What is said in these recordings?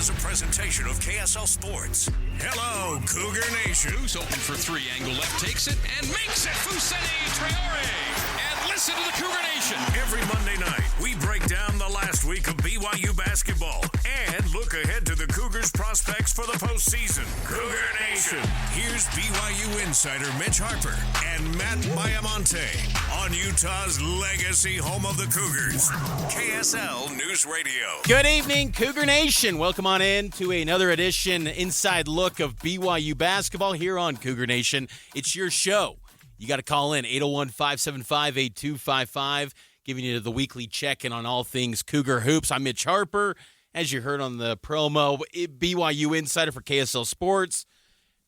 is a presentation of KSL Sports. Hello, Cougar Nation. Who's open for three. Angle left takes it and makes it. Fousseyni Traore. And listen to the Cougar Nation. Every Monday night, we break down the last week of BYU basketball and look ahead to the Cougars' prospects for the postseason. Cougar Nation. Here's BYU insider Mitch Harper and Matt Baiamonte on Utah's legacy home of the Cougars. KSL News Radio. Good evening, Cougar Nation. Welcome on in to another edition, inside look of BYU basketball here on Cougar Nation. It's your show. You got to call in 801-575-8255, giving you the weekly check-in on all things Cougar hoops. I'm Mitch Harper, as you heard on the promo, BYU insider for KSL Sports.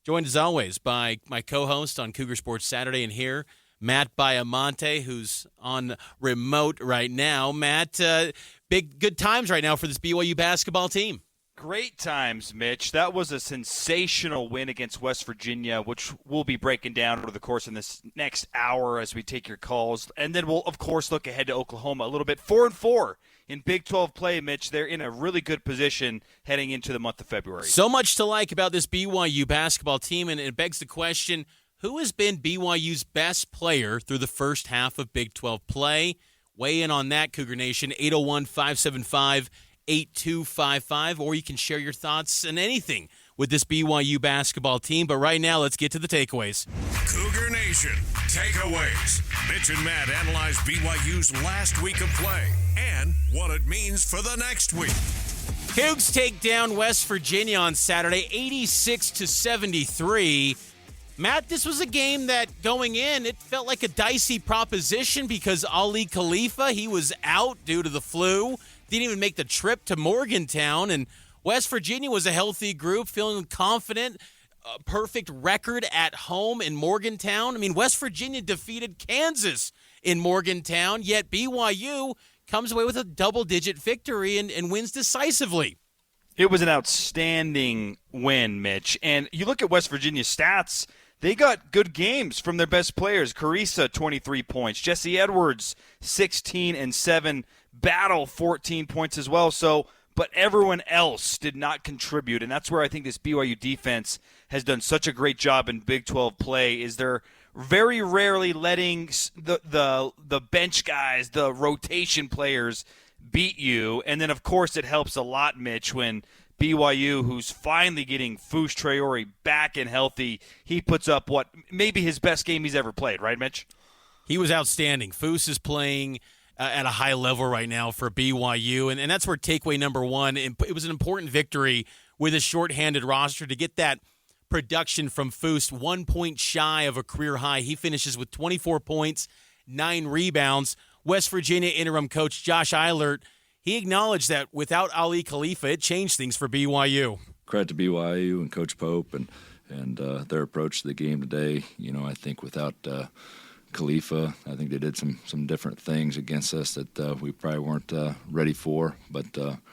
Joined as always by my co-host on Cougar Sports Saturday and here, Matt Baiamonte, who's on remote right now. Matt, good times right now for this BYU basketball team. Great times, Mitch. That was a sensational win against West Virginia, which we'll be breaking down over the course of this next hour as we take your calls. And then we'll, of course, look ahead to Oklahoma a little bit. 4-4 in Big 12 play, Mitch. They're in a really good position heading into the month of February. So much to like about this BYU basketball team, and it begs the question, who has been BYU's best player through the first half of Big 12 play? Weigh in on that, Cougar Nation, 801-575-8255, or you can share your thoughts on anything with this BYU basketball team. But right now, let's get to the takeaways. Cougar Nation takeaways. Mitch and Matt analyze BYU's last week of play and what it means for the next week. Cougs take down West Virginia on Saturday, 86-73. Matt, this was a game that going in, it felt like a dicey proposition because Ali Khalifa, he was out due to the flu, didn't even make the trip to Morgantown, and West Virginia was a healthy group, feeling confident, a perfect record at home in Morgantown. I mean, West Virginia defeated Kansas in Morgantown, yet BYU comes away with a double-digit victory and wins decisively. It was an outstanding win, Mitch. And you look at West Virginia's stats, they got good games from their best players. Carissa, 23 points. Jesse Edwards, 16 and 7. Battle, 14 points as well. But everyone else did not contribute, and that's where I think this BYU defense has done such a great job in Big 12 play, is they're very rarely letting the bench guys, the rotation players, beat you. And then, of course, it helps a lot, Mitch, when BYU, who's finally getting Fousseyni Traore back and healthy, he puts up what maybe his best game he's ever played, right, Mitch? He was outstanding. Fousseyni is playing at a high level right now for BYU, and that's where takeaway number one, it was an important victory with a shorthanded roster to get that production from Fousseyni, 1 point shy of a career high. He finishes with 24 points, 9 rebounds. West Virginia interim coach Josh Eilert, he acknowledged that without Ali Khalifa, it changed things for BYU. Credit to BYU and Coach Pope and their approach to the game today. You know, I think without Khalifa, I think they did some different things against us that we probably weren't ready for. But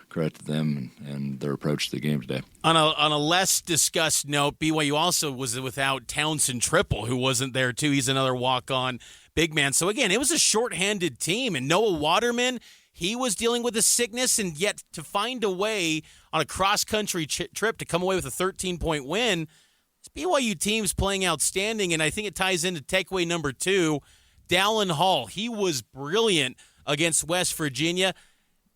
credit to them and their approach to the game today. On a less discussed note, BYU also was without Townsend Triple, who wasn't there too. He's another walk-on big man. So again, it was a shorthanded team, and Noah Waterman, he was dealing with a sickness, and yet to find a way on a cross-country trip to come away with a 13-point win, this BYU team's playing outstanding, and I think it ties into takeaway number 2. Dallin Hall, he was brilliant against West Virginia.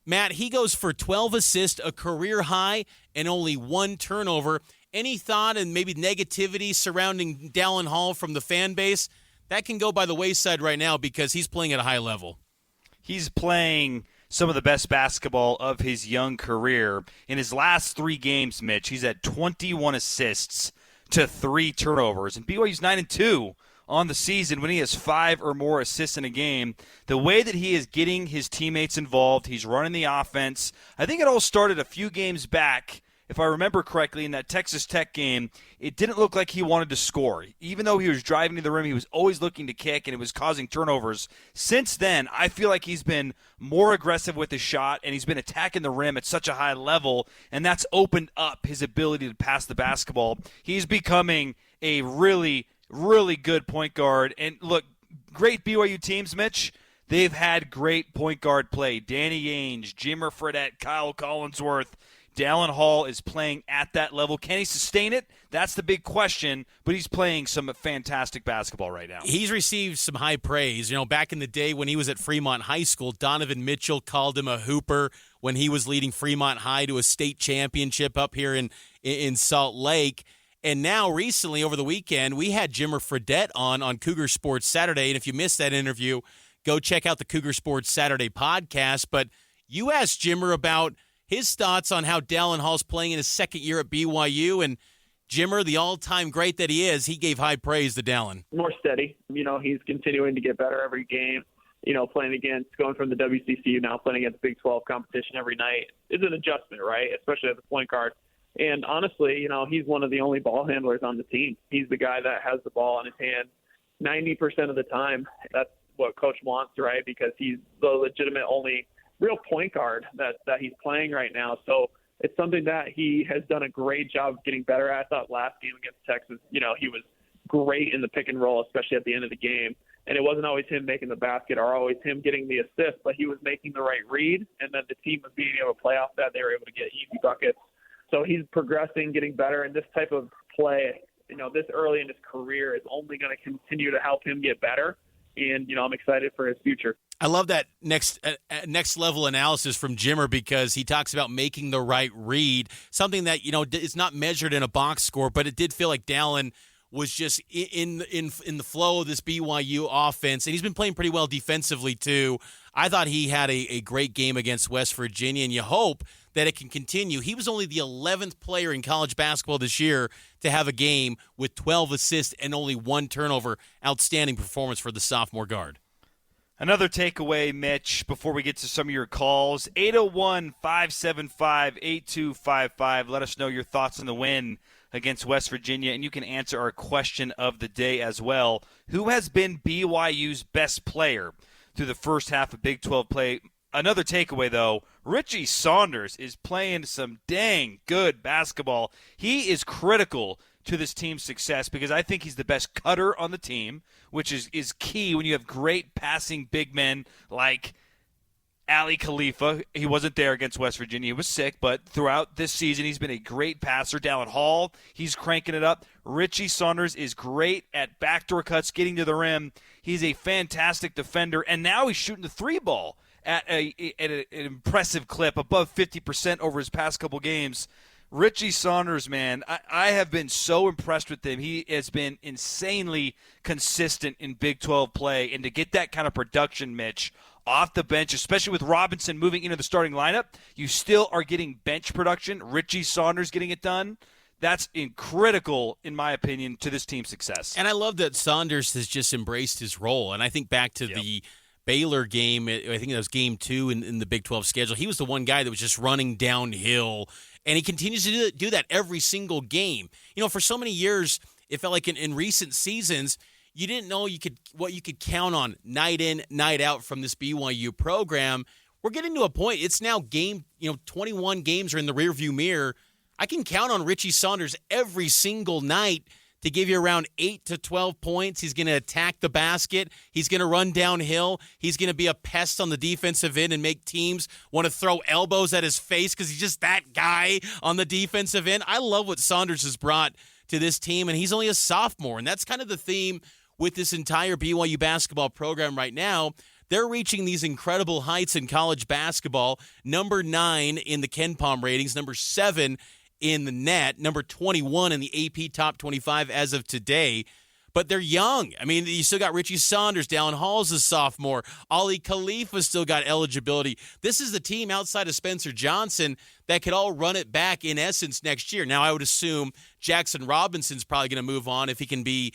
Matt, he goes for 12 assists, a career high, and only 1 turnover. Any thought and maybe negativity surrounding Dallin Hall from the fan base? That can go by the wayside right now because he's playing at a high level. He's playing some of the best basketball of his young career. In his last 3 games, Mitch, he's at 21 assists to 3 turnovers. And BYU's 9-2 on the season when he has 5 or more assists in a game. The way that he is getting his teammates involved, he's running the offense. I think it all started a few games back. If I remember correctly, in that Texas Tech game, it didn't look like he wanted to score. Even though he was driving to the rim, he was always looking to kick, and it was causing turnovers. Since then, I feel like he's been more aggressive with his shot, and he's been attacking the rim at such a high level, and that's opened up his ability to pass the basketball. He's becoming a really, really good point guard. And look, great BYU teams, Mitch, they've had great point guard play. Danny Ainge, Jimmer Fredette, Kyle Collinsworth, Dallin Hall is playing at that level. Can he sustain it? That's the big question, but he's playing some fantastic basketball right now. He's received some high praise. Back in the day when he was at Fremont High School, Donovan Mitchell called him a hooper when he was leading Fremont High to a state championship up here in Salt Lake. And now, recently, over the weekend, we had Jimmer Fredette on Cougar Sports Saturday. And if you missed that interview, go check out the Cougar Sports Saturday podcast. But you asked Jimmer about his thoughts on how Dallin Hall's playing in his second year at BYU. And Jimmer, the all-time great that he is, he gave high praise to Dallin. More steady. He's continuing to get better every game. Going from the WCCU now playing against Big 12 competition every night is an adjustment, right? Especially as a point guard. And honestly, he's one of the only ball handlers on the team. He's the guy that has the ball in his hand 90% of the time. That's what Coach wants, right? Because he's the legitimate only real point guard that he's playing right now. So it's something that he has done a great job of getting better at. I thought last game against Texas, he was great in the pick and roll, especially at the end of the game. And it wasn't always him making the basket or always him getting the assist, but he was making the right read. And then the team was being able to play off that. They were able to get easy buckets. So he's progressing, getting better. And this type of play, this early in his career is only going to continue to help him get better. And, I'm excited for his future. I love that next level analysis from Jimmer because he talks about making the right read, something that, is not measured in a box score, but it did feel like Dallin was just in the flow of this BYU offense, and he's been playing pretty well defensively too. I thought he had a great game against West Virginia, and you hope that it can continue. He was only the 11th player in college basketball this year to have a game with 12 assists and only 1 turnover. Outstanding performance for the sophomore guard. Another takeaway, Mitch, before we get to some of your calls, 801-575-8255. Let us know your thoughts on the win against West Virginia, and you can answer our question of the day as well. Who has been BYU's best player through the first half of Big 12 play? Another takeaway, though, Richie Saunders is playing some dang good basketball. He is critical to this team's success because I think he's the best cutter on the team, which is key when you have great passing big men like Ali Khalifa. He wasn't there against West Virginia. He was sick, but throughout this season, he's been a great passer. Dallin Hall, he's cranking it up. Richie Saunders is great at backdoor cuts, getting to the rim. He's a fantastic defender, and now he's shooting the 3-ball at an impressive clip, above 50% over his past couple games. Richie Saunders, man, I have been so impressed with him. He has been insanely consistent in Big 12 play, and to get that kind of production, Mitch, off the bench, especially with Robinson moving into the starting lineup, you still are getting bench production. Richie Saunders getting it done. That's critical, in my opinion, to this team's success. And I love that Saunders has just embraced his role. And I think back to the Baylor game, I think it was game 2 in the Big 12 schedule. He was the one guy that was just running downhill, and he continues to do that every single game. For so many years, it felt like in recent seasons, you didn't know what you could count on night in, night out from this BYU program. We're getting to a point, it's now 21 games are in the rearview mirror. I can count on Richie Saunders every single night to give you around 8 to 12 points. He's going to attack the basket. He's going to run downhill. He's going to be a pest on the defensive end and make teams want to throw elbows at his face because he's just that guy on the defensive end. I love what Saunders has brought to this team, and he's only a sophomore, and that's kind of the theme with this entire BYU basketball program right now. They're reaching these incredible heights in college basketball. Number 9 in the KenPom ratings, number 7 in the net, number 21 in the AP Top 25 as of today. But they're young. I mean, you still got Richie Saunders. Dallin Hall's a sophomore. Ali Khalifa still got eligibility. This is the team outside of Spencer Johnson that could all run it back in essence next year. Now, I would assume Jackson Robinson's probably going to move on if he can be,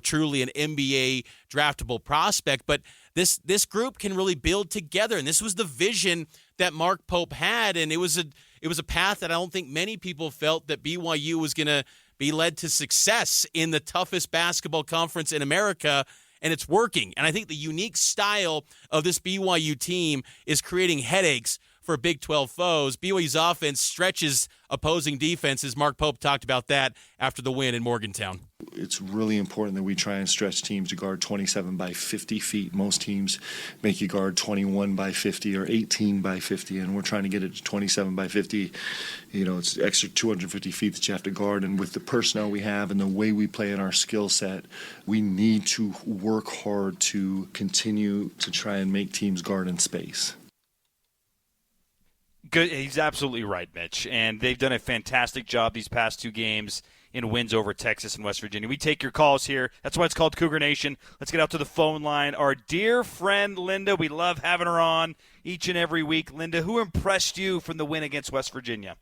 truly an NBA draftable prospect. But this group can really build together, and this was the vision that Mark Pope had, and it was a path that I don't think many people felt that BYU was going to be led to success in the toughest basketball conference in America, and it's working. And I think the unique style of this BYU team is creating headaches for Big 12 foes. BYU's offense stretches opposing defenses. Mark Pope talked about that after the win in Morgantown. It's really important that we try and stretch teams to guard 27 by 50 feet. Most teams make you guard 21 by 50 or 18 by 50, and we're trying to get it to 27 by 50. You know, it's extra 250 feet that you have to guard, and with the personnel we have and the way we play in our skill set, we need to work hard to continue to try and make teams guard in space. Good. He's absolutely right, Mitch. And they've done a fantastic job these past two games in wins over Texas and West Virginia. We take your calls here. That's why it's called Cougar Nation. Let's get out to the phone line. Our dear friend Linda, we love having her on each and every week. Linda, who impressed you from the win against West Virginia?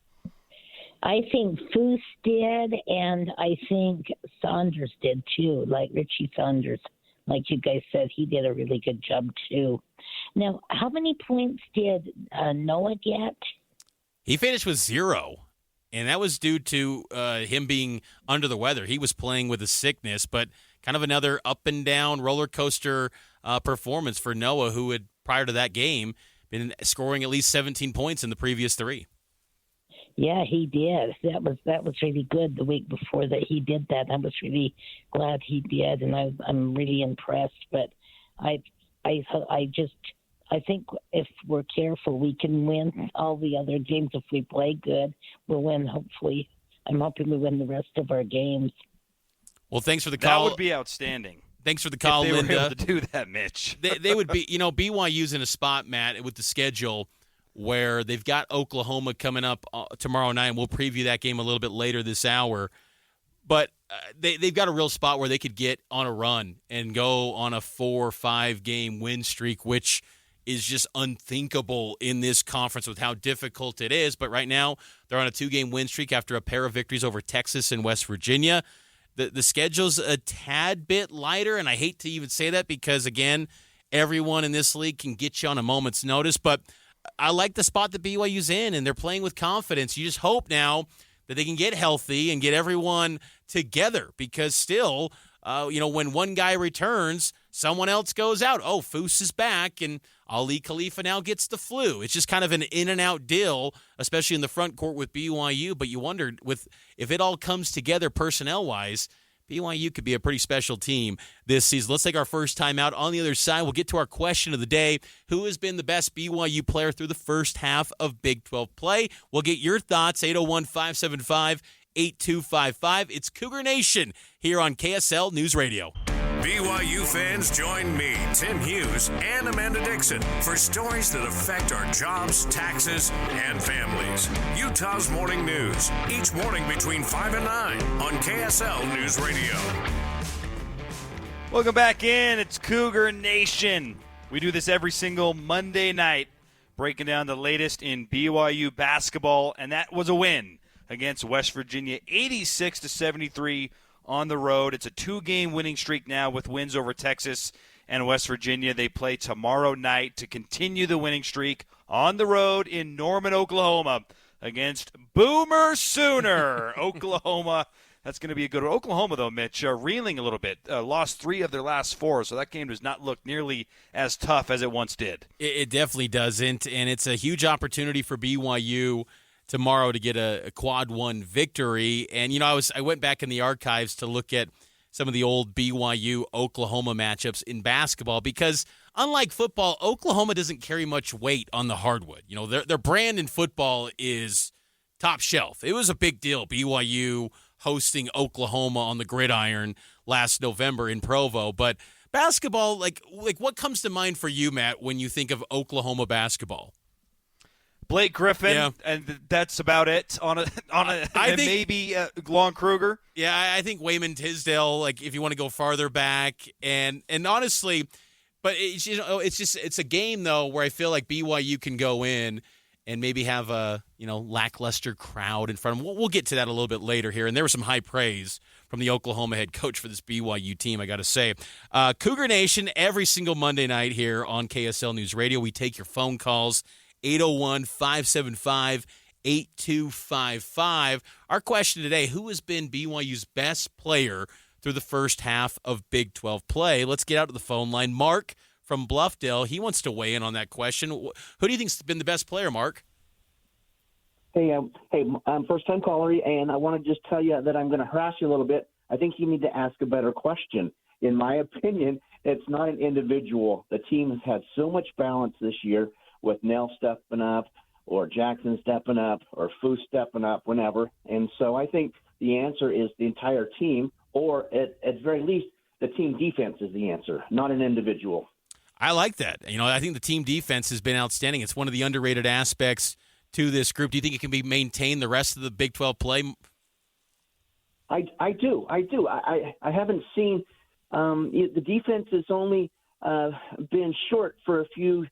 I think Foose did, and I think Saunders did too, like Richie Saunders. Like you guys said, he did a really good job too. Now, how many points did Noah get? He finished with 0, and that was due to him being under the weather. He was playing with a sickness, but kind of another up-and-down roller coaster performance for Noah, who had, prior to that game, been scoring at least 17 points in the previous 3. Yeah, he did. That was really good the week before that he did that. I was really glad he did, and I'm really impressed. But I think if we're careful, we can win all the other games. If we play good, we'll win, hopefully. I'm hoping we win the rest of our games. Well, thanks for the call. That would be outstanding. Thanks for the call, if they Linda. were able to do that, Mitch. they would be, BYU's in a spot, Matt, with the schedule where they've got Oklahoma coming up tomorrow night, and we'll preview that game a little bit later this hour. But they've got a real spot where they could get on a run and go on a 4 or 5 game win streak, which is just unthinkable in this conference with how difficult it is. But right now, they're on a 2-game win streak after a pair of victories over Texas and West Virginia. The schedule's a tad bit lighter, and I hate to even say that because, again, everyone in this league can get you on a moment's notice. But I like the spot that BYU's in, and they're playing with confidence. You just hope now that they can get healthy and get everyone together because still, when one guy returns, someone else goes out. Oh, Foose is back, and Ali Khalifa now gets the flu. It's just kind of an in-and-out deal, especially in the front court with BYU. But you wondered if it all comes together personnel-wise, BYU could be a pretty special team this season. Let's take our first time out. On the other side, we'll get to our question of the day. Who has been the best BYU player through the first half of Big 12 play? We'll get your thoughts, 801-575-8255. It's Cougar Nation here on KSL News Radio. BYU fans, join me, Tim Hughes, and Amanda Dixon for stories that affect our jobs, taxes, and families. Utah's Morning News, each morning between 5 and 9 on KSL News Radio. Welcome back in. It's Cougar Nation. We do this every single Monday night, breaking down the latest in BYU basketball, and that was a win against West Virginia, 86-73 on the road. It's a 2-game winning streak now with wins over Texas and West Virginia. They play tomorrow night to continue the winning streak on the road in Norman, Oklahoma against Boomer Sooner, Oklahoma. That's going to be a good one. Oklahoma, though, Mitch, reeling a little bit. Lost 3 of their last 4, so that game does not look nearly as tough as it once did. It definitely doesn't, and it's a huge opportunity for BYU tomorrow to get a quad 1 victory. And I went back in the archives to look at some of the old BYU Oklahoma matchups in basketball because unlike football, Oklahoma doesn't carry much weight on the hardwood. Their brand in football is top shelf. It was a big deal, BYU hosting Oklahoma on the gridiron last November in Provo. But basketball, like what comes to mind for you, Matt, when you think of Oklahoma basketball? Blake Griffin, yeah. And that's about it on a I think, maybe Lon Kruger. Yeah, I think Wayman Tisdale. Like if you want to go farther back, and honestly, but it's a game though where I feel like BYU can go in and maybe have a lackluster crowd in front of them. We'll get to that a little bit later here, and there was some high praise from the Oklahoma head coach for this BYU team, I got to say. Cougar Nation every single Monday night here on KSL News Radio. We take your phone calls. 801-575-8255. Our question today, who has been BYU's best player through the first half of Big 12 play? Let's get out to the phone line. Mark from Bluffdale. He wants to weigh in on that question. Who do you think's been the best player, Mark? Hey, I'm first-time caller, and I want to just tell you that I'm going to harass you a little bit. I think you need to ask a better question. In my opinion, it's not an individual. The team has had so much balance this year with Nell stepping up or Jackson stepping up or Foose stepping up whenever. And so I think the answer is the entire team, or at very least, the team defense is the answer, not an individual. I like that. I think the team defense has been outstanding. It's one of the underrated aspects to this group. Do you think it can be maintained the rest of the Big 12 play? I do. I haven't seen the defense has only been short for a few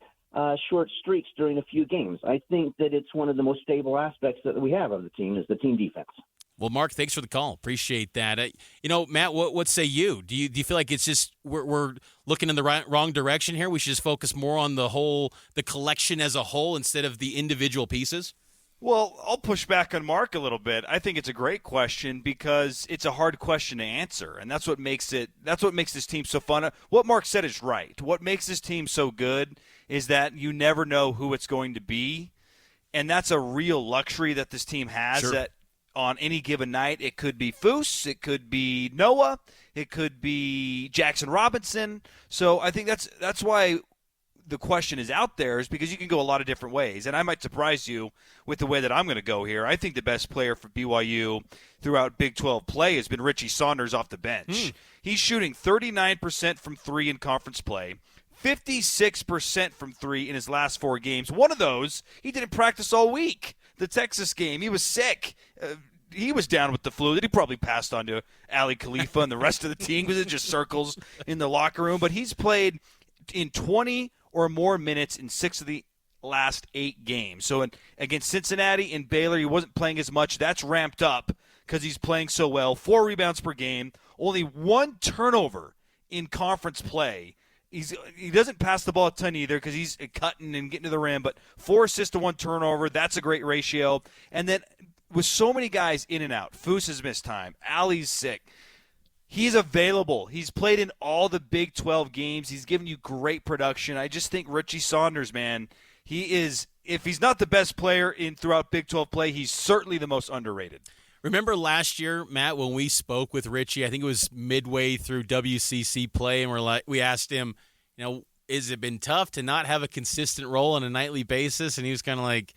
short streaks during a few games. I think that it's one of the most stable aspects that we have of the team is the team defense. Well, Mark, thanks for the call. Appreciate that. Matt, what say you? Do you feel like it's just we're looking in the wrong direction here? We should just focus more on the collection as a whole instead of the individual pieces? Well, I'll push back on Mark a little bit. I think it's a great question because it's a hard question to answer, and that's what makes this team so fun. What Mark said is right. What makes this team so good is that you never know who it's going to be, and that's a real luxury that this team has. Sure. That on any given night, it could be Foose, it could be Noah, it could be Jackson Robinson. So I think that's why the question is out there, is because you can go a lot of different ways. And I might surprise you with the way that I'm going to go here. I think the best player for BYU throughout Big 12 play has been Richie Saunders off the bench. He's shooting 39% from three in conference play, 56% from three in his last 4 games. One of those, he didn't practice all week. The Texas game, he was sick. He was down with the flu that he probably passed on to Ali Khalifa and the rest of the team because it just circles in the locker room. But he's played in 20 or more minutes in 6 of the last 8 games. So against Cincinnati and Baylor, he wasn't playing as much. That's ramped up because he's playing so well. 4 rebounds per game, only 1 turnover in conference play. He doesn't pass the ball a ton either because he's cutting and getting to the rim, but 4 assists to 1 turnover, that's a great ratio. And then with so many guys in and out, Foose has missed time, Ali's sick. He's available. He's played in all the Big 12 games. He's given you great production. I just think Richie Saunders, man, he is, if he's not the best player throughout Big 12 play, he's certainly the most underrated. Remember last year, Matt, when we spoke with Richie, I think it was midway through WCC play, and we asked him, has it been tough to not have a consistent role on a nightly basis? And he was kind of like,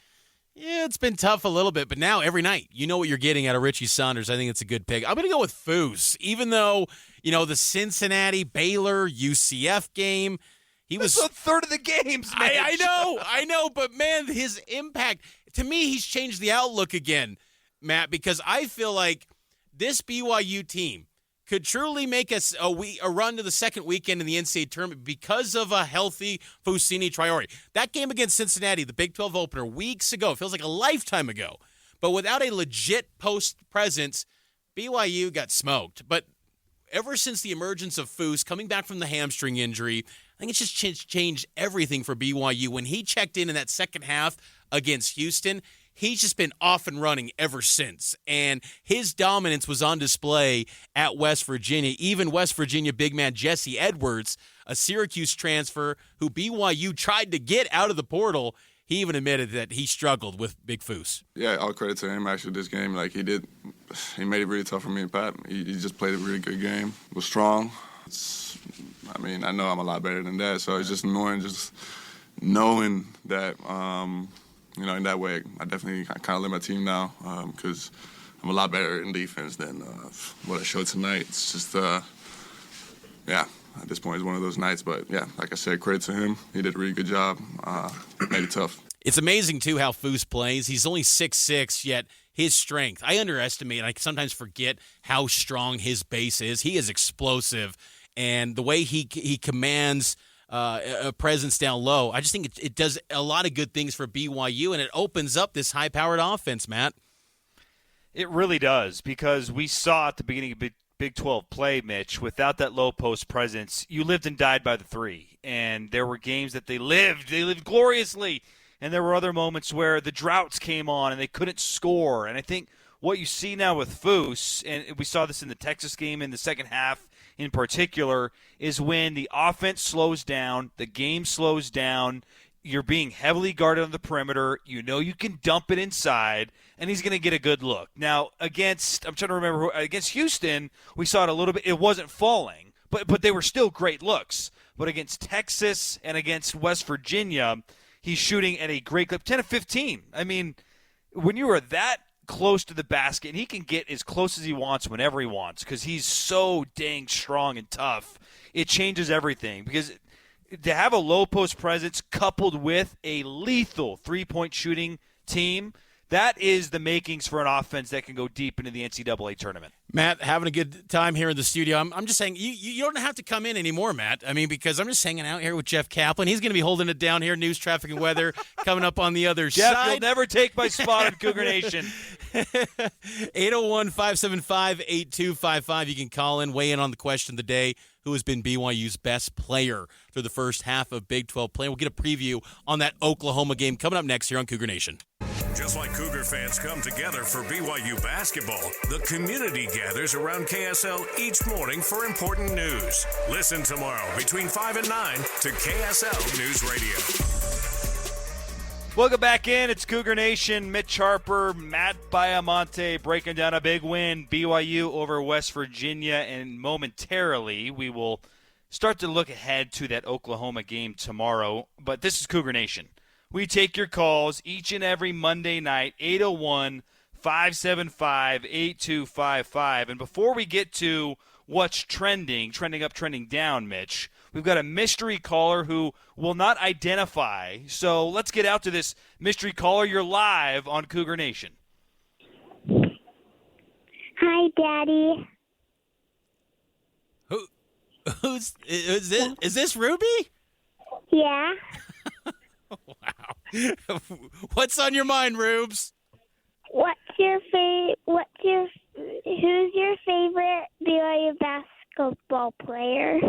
yeah, it's been tough a little bit, but now every night, you know what you're getting out of Richie Saunders. I think it's a good pick. I'm going to go with Foose, even though, the Cincinnati, Baylor, UCF game, he was a third of the games, man. I know, but man, his impact, to me, he's changed the outlook again, Matt, because I feel like this BYU team could truly make us a run to the second weekend in the NCAA tournament because of a healthy Fousseyni Traore. That game against Cincinnati, the Big 12 opener, weeks ago, feels like a lifetime ago. But without a legit post presence, BYU got smoked. But ever since the emergence of Foose coming back from the hamstring injury, I think it's just changed everything for BYU. When he checked in that second half against Houston, he's just been off and running ever since. And his dominance was on display at West Virginia. Even West Virginia big man Jesse Edwards, a Syracuse transfer who BYU tried to get out of the portal, he even admitted that he struggled with Big Foose. Yeah, all credit to him actually this game. He made it really tough for me and Pat. He just played a really good game, was strong. I know I'm a lot better than that, so it's just annoying just knowing that in that way, I definitely kind of limit my team now because I'm a lot better in defense than what I showed tonight. It's just, at this point, it's one of those nights. But, yeah, like I said, credit to him. He did a really good job. Made it tough. It's amazing, too, how Foose plays. He's only 6'6", yet his strength. I underestimate, I sometimes forget how strong his base is. He is explosive, and the way he commands a presence down low, I just think it does a lot of good things for BYU, and it opens up this high-powered offense, Matt. It really does, because we saw at the beginning of Big 12 play, Mitch, without that low post presence, you lived and died by the 3. And there were games that they lived gloriously, and there were other moments where the droughts came on and they couldn't score. And I think what you see now with Foose, and we saw this in the Texas game in the second half, in particular is when the offense slows down, the game slows down, you're being heavily guarded on the perimeter, you know you can dump it inside, and he's going to get a good look. Now, I'm trying to remember, against Houston, we saw it a little bit. It wasn't falling, but they were still great looks. But against Texas and against West Virginia, he's shooting at a great clip, 10 of 15. I mean, when you are that close to the basket, and he can get as close as he wants whenever he wants because he's so dang strong and tough, it changes everything. Because to have a low post presence coupled with a lethal three-point shooting team, that is the makings for an offense that can go deep into the NCAA tournament. Matt, having a good time here in the studio. I'm just saying, you don't have to come in anymore, Matt. I mean, because I'm just hanging out here with Jeff Kaplan. He's going to be holding it down here, news, traffic, and weather, coming up on the other Jeff, side. You'll never take my spot on Cougar Nation. 801-575-8255. You can call in, weigh in on the question of the day. Who has been BYU's best player through the first half of Big 12 play? We'll get a preview on that Oklahoma game coming up next here on Cougar Nation. Just like Cougar fans come together for BYU basketball, the community gathers around KSL each morning for important news. Listen tomorrow between 5 and 9 to KSL News Radio. Welcome back in. It's Cougar Nation. Mitch Harper, Matt Baiamonte breaking down a big win, BYU over West Virginia, and momentarily we will start to look ahead to that Oklahoma game tomorrow. But this is Cougar Nation. We take your calls each and every Monday night, 801-575-8255. And before we get to what's trending up, trending down, Mitch, we've got a mystery caller who will not identify. So let's get out to this mystery caller. You're live on Cougar Nation. Hi, Daddy. Who's it? Is this Ruby? Yeah. Wow. What's on your mind, Rubes? Who's your favorite BYU basketball player?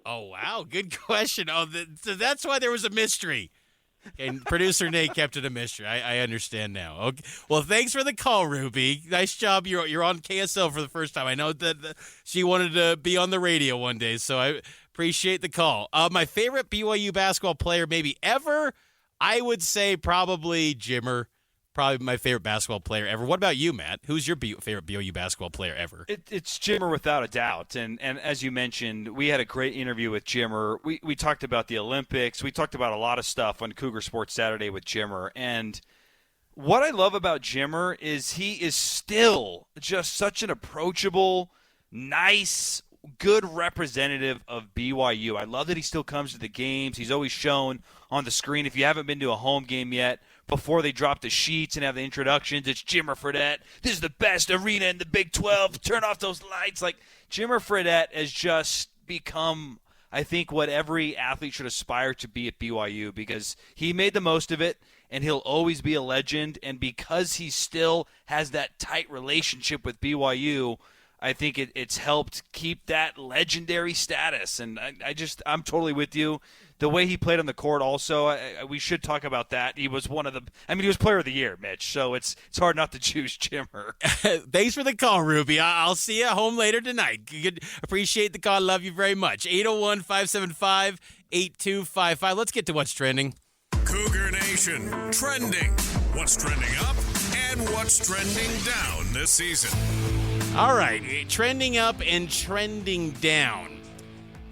Oh, wow. Good question. So that's why there was a mystery. And producer Nate kept it a mystery. I understand now. Okay. Well, thanks for the call, Ruby. Nice job. You're on KSL for the first time. I know that she wanted to be on the radio one day, so I appreciate the call. My favorite BYU basketball player maybe ever, I would say probably Jimmer. Probably my favorite basketball player ever. What about you, Matt? Who's your favorite BYU basketball player ever? It's Jimmer without a doubt. And as you mentioned, we had a great interview with Jimmer. We talked about the Olympics. We talked about a lot of stuff on Cougar Sports Saturday with Jimmer. And what I love about Jimmer is he is still just such an approachable, nice, good representative of BYU. I love that he still comes to the games. He's always shown on the screen. If you haven't been to a home game yet, before they drop the sheets and have the introductions, it's Jimmer Fredette. This is the best arena in the Big 12. Turn off those lights. Like, Jimmer Fredette has just become, I think, what every athlete should aspire to be at BYU, because he made the most of it, and he'll always be a legend. And because he still has that tight relationship with BYU, I think it's helped keep that legendary status. And I'm totally with you. The way he played on the court also, we should talk about that. He was he was player of the year, Mitch. So it's hard not to choose Jimmer. Thanks for the call, Ruby. I'll see you at home later tonight. Appreciate the call. Love you very much. 801-575-8255. Let's get to what's trending. Cougar Nation trending. What's trending up and what's trending down this season. All right, trending up and trending down.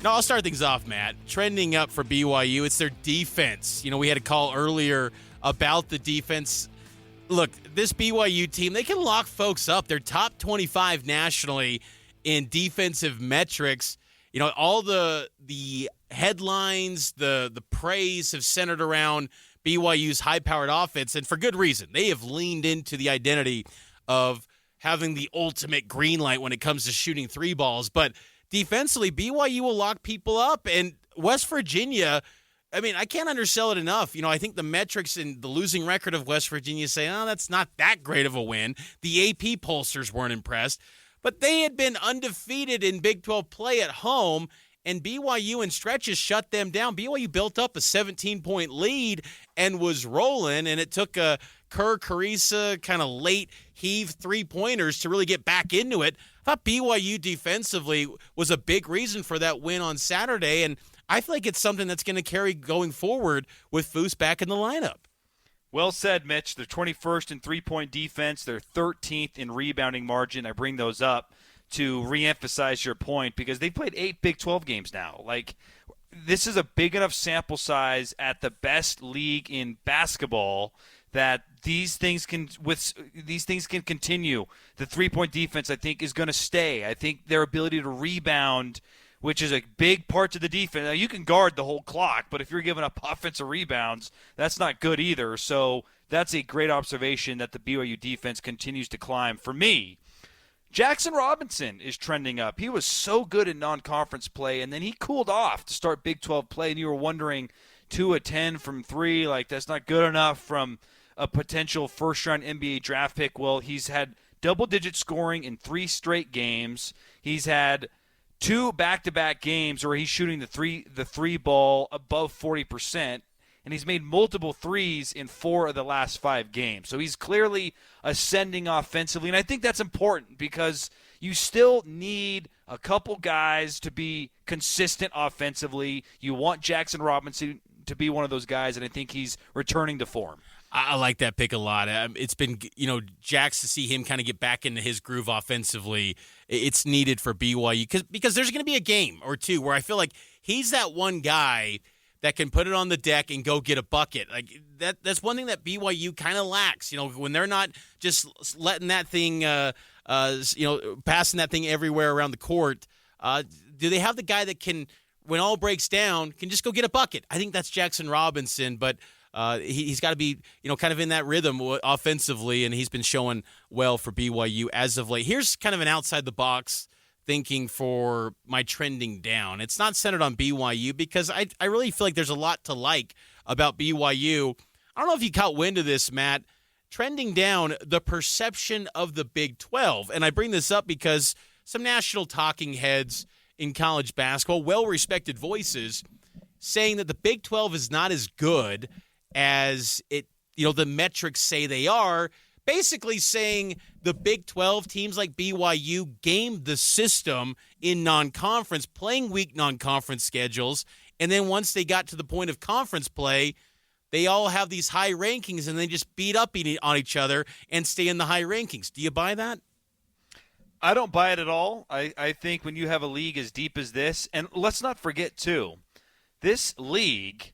No, I'll start things off, Matt. Trending up for BYU, it's their defense. You know, we had a call earlier about the defense. Look, this BYU team, they can lock folks up. They're top 25 nationally in defensive metrics. You know, all the headlines, the praise have centered around BYU's high-powered offense, and for good reason. They have leaned into the identity of having the ultimate green light when it comes to shooting three balls. But defensively, BYU will lock people up. And West Virginia, I mean, I can't undersell it enough. You know, I think the metrics and the losing record of West Virginia say, oh, that's not that great of a win. The AP pollsters weren't impressed. But they had been undefeated in Big 12 play at home, and BYU in stretches shut them down. BYU built up a 17-point lead and was rolling, and it took a Kerr, Carissa, kind of late heave three-pointers to really get back into it. I thought BYU defensively was a big reason for that win on Saturday, and I feel like it's something that's going to carry going forward with Foose back in the lineup. Well said, Mitch. They're 21st in three-point defense. They're 13th in rebounding margin. I bring those up to reemphasize your point because they played 8 Big 12 games now. Like, this is a big enough sample size at the best league in basketball that these things can continue. The three-point defense, I think, is going to stay. I think their ability to rebound, which is a big part to the defense. Now, you can guard the whole clock, but if you're giving up offensive rebounds, that's not good either. So that's a great observation that the BYU defense continues to climb. For me, Jackson Robinson is trending up. He was so good in non-conference play, and then he cooled off to start Big 12 play, and you were wondering, 2 of 10 from 3, like that's not good enough from a potential first-round NBA draft pick. Well, he's had double-digit scoring in 3 straight games. He's had 2 back-to-back games where he's shooting the three ball above 40%, and he's made multiple threes in 4 of the last 5 games. So he's clearly ascending offensively, and I think that's important because you still need a couple guys to be consistent offensively. You want Jackson Robinson to be one of those guys, and I think he's returning to form. I like that pick a lot. It's been, Jax, to see him kind of get back into his groove offensively, it's needed for BYU because there's going to be a game or two where I feel like he's that one guy that can put it on the deck and go get a bucket. Like that's one thing that BYU kind of lacks. When they're not just letting that thing, passing that thing everywhere around the court. Do they have the guy that can, when all breaks down, can just go get a bucket? I think that's Jackson Robinson, but he's got to be, kind of in that rhythm offensively, and he's been showing well for BYU as of late. Here's kind of an outside-the-box thinking for my trending down. It's not centered on BYU because I really feel like there's a lot to like about BYU. I don't know if you caught wind of this, Matt. Trending down, the perception of the Big 12. And I bring this up because some national talking heads in college basketball, well-respected voices, saying that the Big 12 is not as good as the metrics say they are, basically saying the Big 12 teams like BYU gamed the system in non-conference, playing weak non-conference schedules, and then once they got to the point of conference play, they all have these high rankings, and they just beat up on each other and stay in the high rankings. Do you buy that? I don't buy it at all. I think when you have a league as deep as this, and let's not forget, too, this league,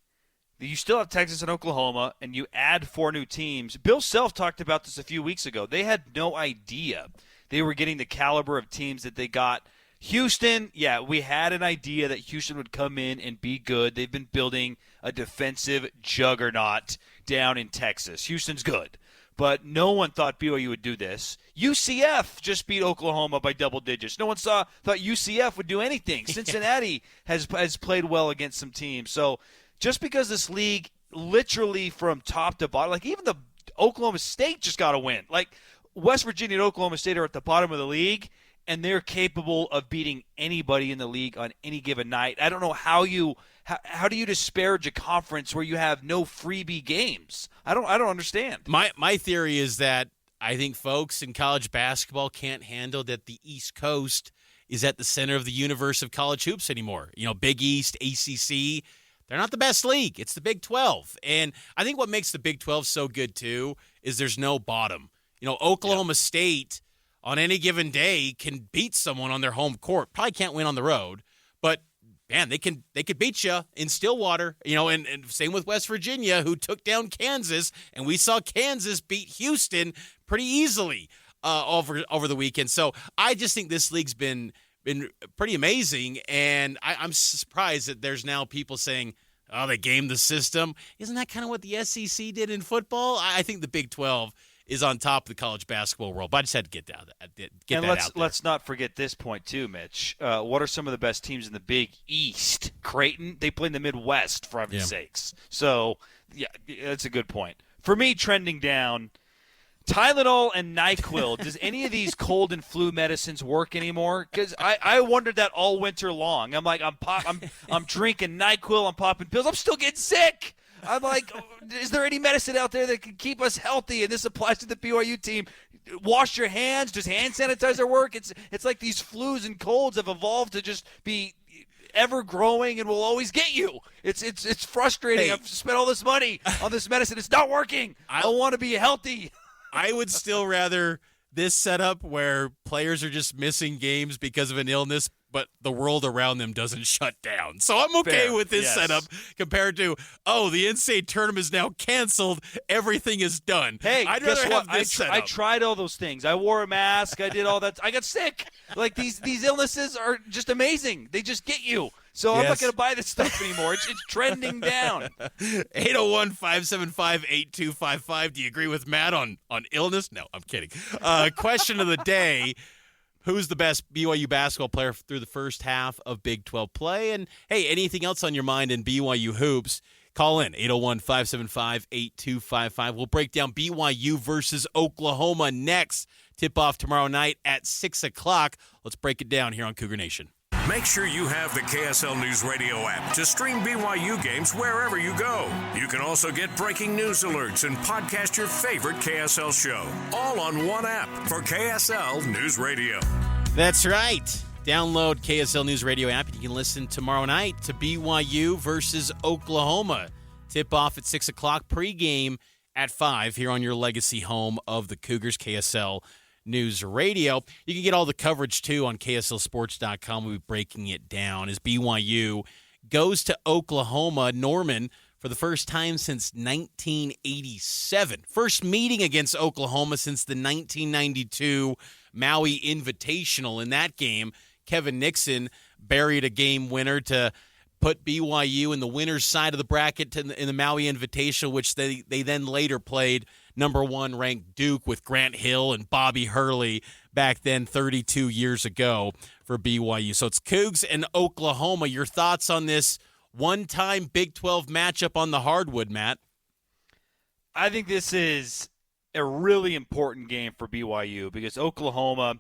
you still have Texas and Oklahoma, and you add 4 new teams. Bill Self talked about this a few weeks ago. They had no idea they were getting the caliber of teams that they got. Houston, yeah, we had an idea that Houston would come in and be good. They've been building a defensive juggernaut down in Texas. Houston's good, but no one thought BYU would do this. UCF just beat Oklahoma by double digits. No one thought UCF would do anything. Cincinnati has played well against some teams. So just because this league literally from top to bottom, like even the Oklahoma State just got a win. Like West Virginia and Oklahoma State are at the bottom of the league, and they're capable of beating anybody in the league on any given night. I don't know how do you disparage a conference where you have no freebie games? I don't understand. My theory is that I think folks in college basketball can't handle that the East Coast is at the center of the universe of college hoops anymore. Big East, ACC, they're not the best league. It's the Big 12. And I think what makes the Big 12 so good, too, is there's no bottom. Oklahoma State on any given day can beat someone on their home court. Probably can't win on the road, but man, they could beat you in Stillwater, and same with West Virginia, who took down Kansas, and we saw Kansas beat Houston pretty easily over the weekend. So I just think this league's been pretty amazing, and I'm surprised that there's now people saying, oh, they gamed the system. Isn't that kind of what the SEC did in football? I think the Big 12 is on top of the college basketball world, but I just had to get that out there. Let's not forget this point too, Mitch. What are some of the best teams in the Big East? Creighton, they play in the Midwest, for heaven's sakes. So, yeah, that's a good point. For me, trending down, Tylenol and NyQuil. Does any of these cold and flu medicines work anymore? Because I wondered that all winter long. I'm like, I'm drinking NyQuil, I'm popping pills. I'm still getting sick. I'm like, is there any medicine out there that can keep us healthy? And this applies to the BYU team. Wash your hands. Does hand sanitizer work? It's like these flus and colds have evolved to just be ever growing and will always get you. It's frustrating. Hey. I've spent all this money on this medicine. It's not working. I want to be healthy. I would still rather this setup where players are just missing games because of an illness, but the world around them doesn't shut down. So I'm okay with this setup compared to, the NCAA tournament is now canceled. Everything is done. Hey, I'd guess rather what? have this setup. I tried all those things. I wore a mask. I did all that. I got sick. Like these illnesses are just amazing. They just get you. So I'm not going to buy this stuff anymore. It's trending down. 801-575-8255. Do you agree with Matt on illness? No, I'm kidding. Question of the day. Who's the best BYU basketball player through the first half of Big 12 play? And, hey, anything else on your mind in BYU hoops, call in, 801-575-8255. We'll break down BYU versus Oklahoma next. Tip-off tomorrow night at 6 o'clock. Let's break it down here on Cougar Nation. Make sure you have the KSL News Radio app to stream BYU games wherever you go. You can also get breaking news alerts and podcast your favorite KSL show, all on one app for KSL News Radio. That's right. Download KSL News Radio app and you can listen tomorrow night to BYU versus Oklahoma. Tip off at 6 o'clock, pregame at 5 here on your legacy home of the Cougars, KSL News Radio. You can get all the coverage, too, on KSLSports.com. We'll be breaking it down as BYU goes to Oklahoma. Norman, for the first time since 1987. First meeting against Oklahoma since the 1992 Maui Invitational. In that game, Kevin Nixon buried a game winner to put BYU in the winner's side of the bracket in the Maui Invitational, which they then later played number one ranked Duke with Grant Hill and Bobby Hurley back then 32 years ago for BYU. So it's Cougs and Oklahoma. Your thoughts on this one-time Big 12 matchup on the hardwood, Matt? I think this is a really important game for BYU because Oklahoma,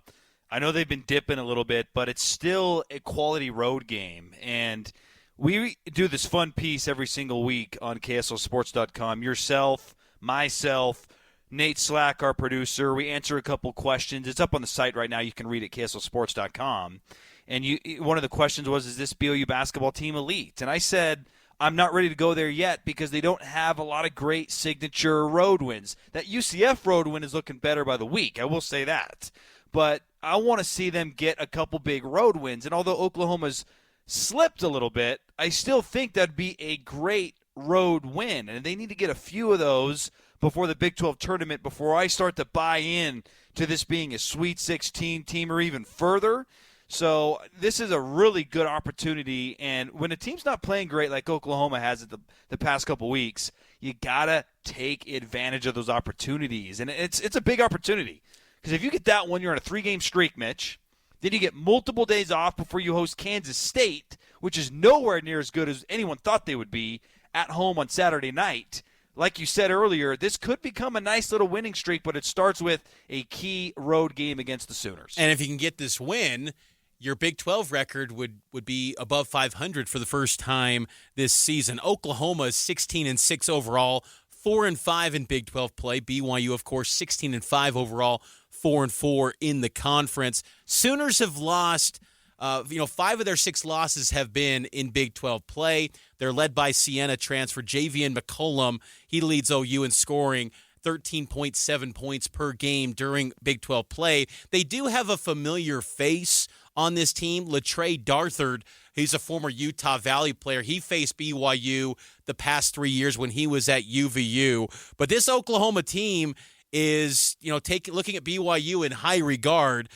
I know they've been dipping a little bit, but it's still a quality road game. And we do this fun piece every single week on KSLSports.com. Yourself, myself, Nate Slack, our producer. We answer a couple questions. It's up on the site right now. You can read it at KSLSports.com. And one of the questions was, is this BYU basketball team elite? And I said, I'm not ready to go there yet because they don't have a lot of great signature road wins. That UCF road win is looking better by the week. I will say that. But I want to see them get a couple big road wins. And although Oklahoma's slipped a little bit, I still think that'd be a great road win. And they need to get a few of those before the Big 12 tournament, before I start to buy in to this being a Sweet 16 team or even further. So this is a really good opportunity. And when a team's not playing great like Oklahoma has the past couple weeks, you got to take advantage of those opportunities. And it's a big opportunity. Because if you get that one, you're on a 3-game streak, Mitch. Then you get multiple days off before you host Kansas State, which is nowhere near as good as anyone thought they would be, at home on Saturday night. Like you said earlier, this could become a nice little winning streak, but it starts with a key road game against the Sooners. And if you can get this win, your Big 12 record would be above 500 for the first time this season. Oklahoma is 16-6 overall, 4-5 in Big 12 play. BYU, of course, 16-5 overall, 4-4 in the conference. Sooners have lost 5 of their 6 losses have been in Big 12 play. They're led by Siena transfer Javian McCollum. He leads OU in scoring 13.7 points per game during Big 12 play. They do have a familiar face on this team, Latrey Darthard. He's a former Utah Valley player. He faced BYU the past 3 years when he was at UVU. But this Oklahoma team is, looking at BYU in high regard.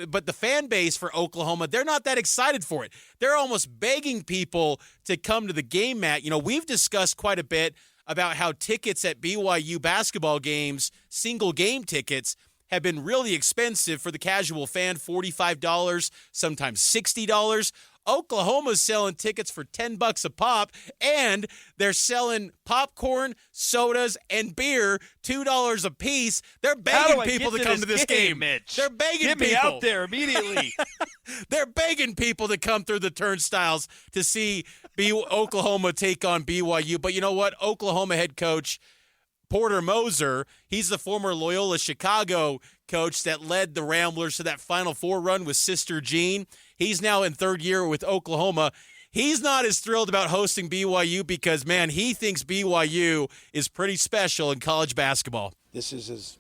But the fan base for Oklahoma, they're not that excited for it. They're almost begging people to come to the game, Matt. We've discussed quite a bit about how tickets at BYU basketball games, single game tickets, have been really expensive for the casual fan, $45, sometimes $60. Oklahoma's selling tickets for $10 a pop, and they're selling popcorn, sodas, and beer, $2 a piece. They're begging people to come to this game. Mitch? They're begging Get people. me out there immediately. They're begging people to come through the turnstiles to see Oklahoma take on BYU. But you know what? Oklahoma head coach Porter Moser, he's the former Loyola Chicago coach that led the Ramblers to that Final Four run with Sister Jean. He's now in third year with Oklahoma. He's not as thrilled about hosting BYU because, man, he thinks BYU is pretty special in college basketball. This is as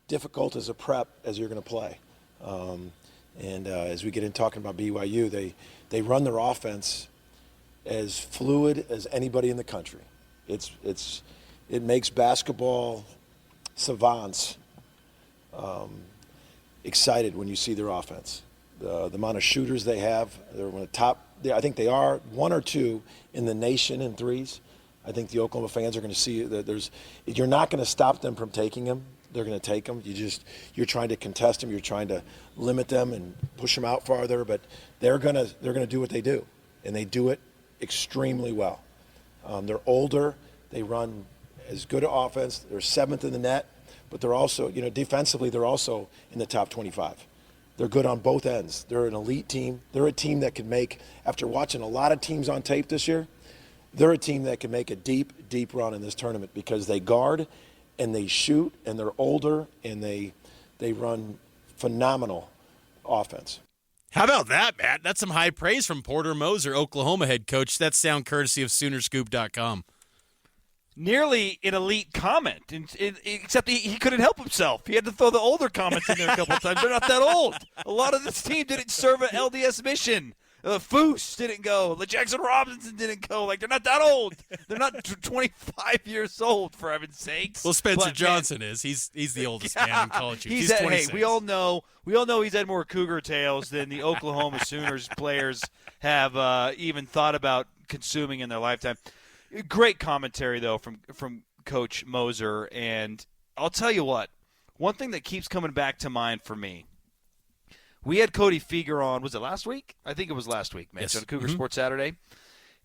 difficult as a prep as you're going to play. As we get in talking about BYU, they run their offense as fluid as anybody in the country. It makes basketball savants excited when you see their offense. The amount of shooters they have, they're one of the top. I think they are one or two in the nation in threes. I think the Oklahoma fans are going to see that you're not going to stop them from taking them. They're going to take them. You're trying to contest them. You're trying to limit them and push them out farther. But they're going to do what they do, and they do it extremely well. They're older. They run as good an offense. They're seventh in the net, but they're also, defensively, they're also in the top 25. They're good on both ends. They're an elite team. They're a team that can make, after watching a lot of teams on tape this year, they're a team that can make a deep, deep run in this tournament because they guard and they shoot and they're older and they run phenomenal offense. How about that, Matt? That's some high praise from Porter Moser, Oklahoma head coach. That's sound courtesy of Soonerscoop.com. Nearly an elite comment, except he couldn't help himself. He had to throw the older comments in there a couple of times. They're not that old. A lot of this team didn't serve an LDS mission. Foose didn't go. Jackson Robinson didn't go. They're not that old. They're not 25 years old, for heaven's sakes. Well, Spencer Johnson is. He's the oldest man in college. He's 26. Hey, we all know he's had more Cougar tails than the Oklahoma Sooners players have even thought about consuming in their lifetime. Great commentary, though, from Coach Moser. And I'll tell you what, one thing that keeps coming back to mind for me, we had Cody Feger on, was it last week? I think it was last week, Mitch, yes. on Cougar Sports Saturday.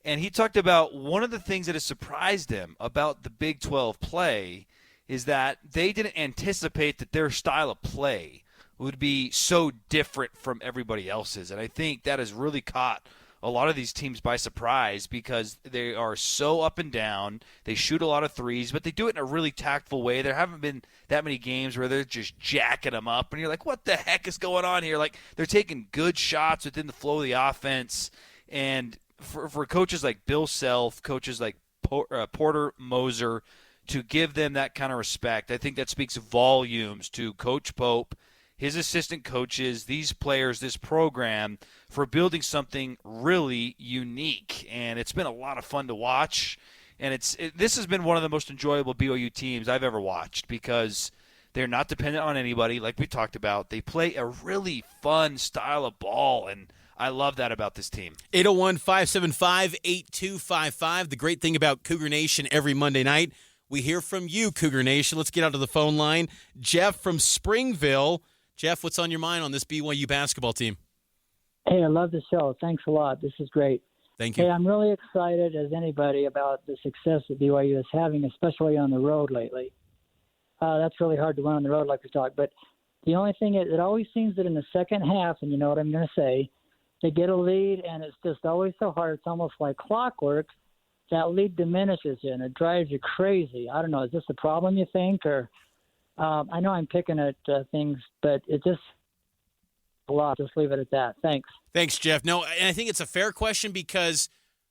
And he talked about one of the things that has surprised him about the Big 12 play is that they didn't anticipate that their style of play would be so different from everybody else's. And I think that has really caught a lot of these teams by surprise because they are so up and down. They shoot a lot of threes, but they do it in a really tactful way. There haven't been that many games where they're just jacking them up, and you're like, what the heck is going on here? They're taking good shots within the flow of the offense. And for coaches like Bill Self, coaches like Porter Moser, to give them that kind of respect, I think that speaks volumes to Coach Pope, his assistant coaches, these players, this program, for building something really unique. And it's been a lot of fun to watch. And this has been one of the most enjoyable BYU teams I've ever watched because they're not dependent on anybody, like we talked about. They play a really fun style of ball, and I love that about this team. 801-575-8255. The great thing about Cougar Nation every Monday night, we hear from you, Cougar Nation. Let's get out to the phone line. Jeff from Springville. Jeff, what's on your mind on this BYU basketball team? Hey, I love the show. Thanks a lot. This is great. Thank you. Hey, I'm really excited as anybody about the success that BYU is having, especially on the road lately. That's really hard to win on the road like we talked. But the only thing is it always seems that in the second half, and you know what I'm going to say, they get a lead, and it's just always so hard. It's almost like clockwork. That lead diminishes you, and it drives you crazy. I don't know. Is this a problem, you think? Or I know I'm picking at things, but it just a lot. Just leave it at that. Thanks. Thanks, Jeff. No, and I think it's a fair question because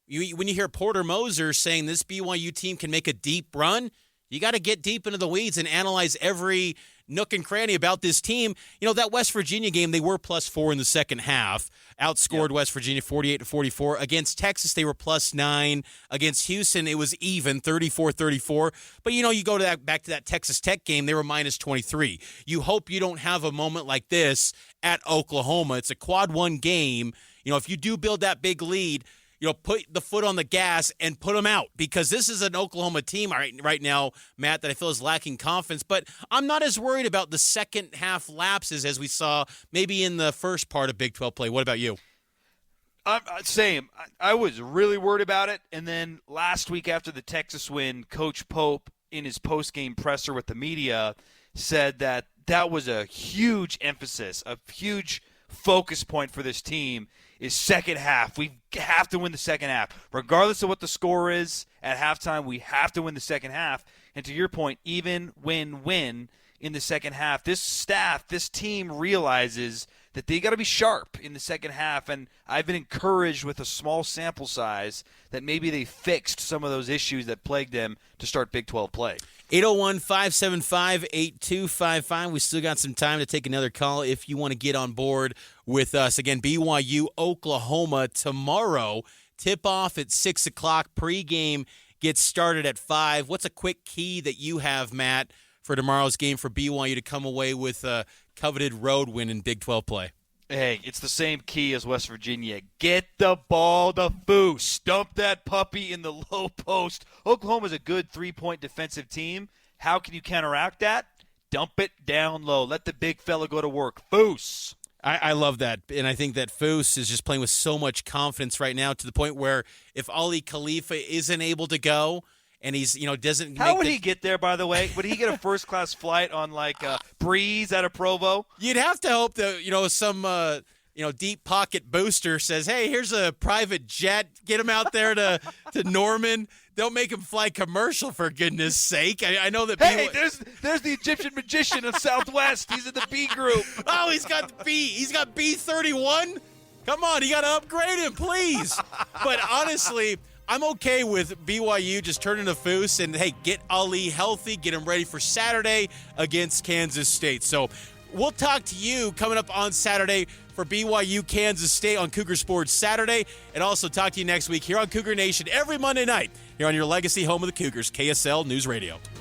when you hear Porter Moser saying this BYU team can make a deep run, you got to get deep into the weeds and analyze every nook and cranny about this team. You know, that West Virginia game, they were +4 in the second half. Outscored West Virginia 48-44. Against Texas, they were +9. Against Houston, it was even, 34-34. But, you know, you go to back to that Texas Tech game, they were -23. You hope you don't have a moment like this at Oklahoma. It's a quad one game. You know, if you do build that big lead, you know, put the foot on the gas and put them out because this is an Oklahoma team right now, Matt, that I feel is lacking confidence. But I'm not as worried about the second half lapses as we saw maybe in the first part of Big 12 play. What about you? Same. I was really worried about it. And then last week after the Texas win, Coach Pope in his post-game presser with the media said that was a huge emphasis, a huge focus point for this team is second half. We have to win the second half. Regardless of what the score is at halftime, we have to win the second half. And to your point, even win in the second half, this staff, this team realizes that they got to be sharp in the second half. And I've been encouraged with a small sample size that maybe they fixed some of those issues that plagued them to start Big 12 play. 801-575-8255. We still got some time to take another call if you want to get on board with us. Again, BYU, Oklahoma tomorrow. Tip-off at 6 o'clock. Pre-game gets started at 5. What's a quick key that you have, Matt, for tomorrow's game for BYU to come away with a coveted road win in Big 12 play? Hey, it's the same key as West Virginia. Get the ball to Foose. Dump that puppy in the low post. Oklahoma's a good three-point defensive team. How can you counteract that? Dump it down low. Let the big fella go to work. Foose. I love that, and I think that Foose is just playing with so much confidence right now to the point where if Ali Khalifa isn't able to go and he's, doesn't How would he get there, by the way? Would he get a first-class flight on, like, Breeze out of Provo? You'd have to hope that, some deep pocket booster says, hey, here's a private jet. Get him out there to Norman. Don't make him fly commercial, for goodness sake. I know that. Hey, there's the Egyptian magician of Southwest. He's in the B group. Oh, he's got B. He's got B31. Come on, you got to upgrade him, please. But honestly, I'm okay with BYU just turning to Foose and, hey, get Ali healthy, get him ready for Saturday against Kansas State. So we'll talk to you coming up on Saturday for BYU Kansas State on Cougar Sports Saturday, and also talk to you next week here on Cougar Nation every Monday night here on your legacy home of the Cougars, KSL News Radio.